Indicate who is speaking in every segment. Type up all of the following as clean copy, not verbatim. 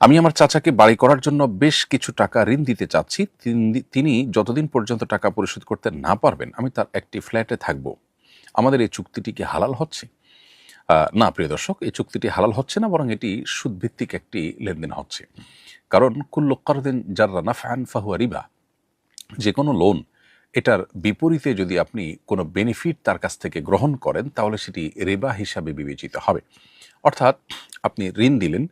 Speaker 1: আমি আমার চাচাকে বাড়ি করার জন্য বেশ কিছু টাকা ঋণ দিতে চাচ্ছি। তিনি যতদিন পর্যন্ত টাকা পরিশোধ করতে না পারবেন আমি তার একটি ফ্ল্যাটে থাকব। আমাদের এই চুক্তিটি কি হালাল হচ্ছে? না প্রিয় দর্শক, এই চুক্তিটি হালাল হচ্ছে না, বরং এটি সুদভিত্তিক একটি লেনদেন হচ্ছে। কারণ কুল্লু কারদিন জাররা নাফআন ফাহুয়া রিবা। যে কোনো লোন, এটার বিপরীতে যদি আপনি কোনো বেনিফিট তার কাছ থেকে গ্রহণ করেন তাহলে সেটি রিবা হিসাবে বিবেচিত হবে। অর্থাৎ আপনি ঋণ দিলেন,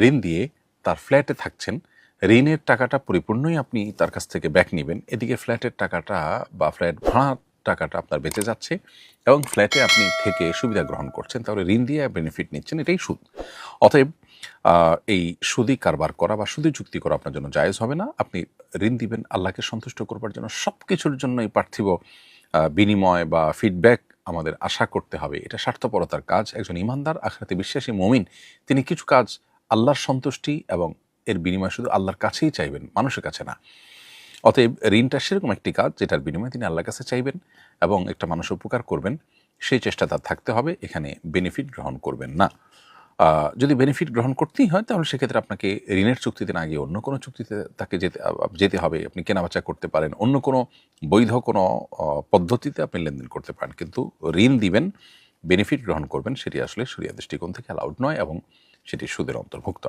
Speaker 1: ঋণ দিয়ে তার ফ্ল্যাটে থাকছেন, ঋণের টাকাটা পরিপূর্ণই আপনি তার কাছ থেকে ব্যাক নেবেন, এদিকে ফ্ল্যাটের টাকাটা বা ফ্ল্যাট ভাড়ার টাকাটা আপনার বেঁচে যাচ্ছে এবং ফ্ল্যাটে আপনি থেকে সুবিধা গ্রহণ করছেন, তাহলে ঋণ দিয়ে বেনিফিট নিচ্ছেন, এটাই সুদ। অতএব এই সুদি কারবার করা বা সুদি চুক্তি করা আপনার জন্য জায়েজ হবে না। আপনি ঋণ দিবেন আল্লাহকে সন্তুষ্ট করবার জন্য, সব কিছুর জন্য এই পার্থিব বিনিময় বা ফিডব্যাক আমাদের আশা করতে হবে, এটা স্বার্থপরতার কাজ। একজন ইমানদার আখিরাতে বিশ্বাসী মুমিন তিনি কিছু কাজ আল্লাহর সন্তুষ্টি এবং এর বিনিময় শুধু আল্লাহর কাছেই চাইবেন, মানুষের কাছে না। অতএব ঋণটা সেরকম একটি কাজ যেটার বিনিময়ে তিনি আল্লাহর কাছে চাইবেন এবং একটা মানুষের উপকার করবেন, সেই চেষ্টা তার থাকতে হবে, এখানে বেনিফিট গ্রহণ করবেন না। যদি বেনিফিট গ্রহণ করতেই হয় তাহলে সেক্ষেত্রে আপনাকে ঋণের চুক্তিতে না গিয়ে অন্য কোনো চুক্তিতে তাকে যেতে হবে। আপনি কেনাবেচা করতে পারেন, অন্য কোনো বৈধ কোনো পদ্ধতিতে আপনি লেনদেন করতে পারেন, কিন্তু ঋণ দিবেন, বেনিফিট গ্রহণ করবেন, সেটি আসলে শরিয়া দৃষ্টিকোণ থেকে অ্যালাউড নয় এবং সেটি সুদের অন্তর্ভুক্ত।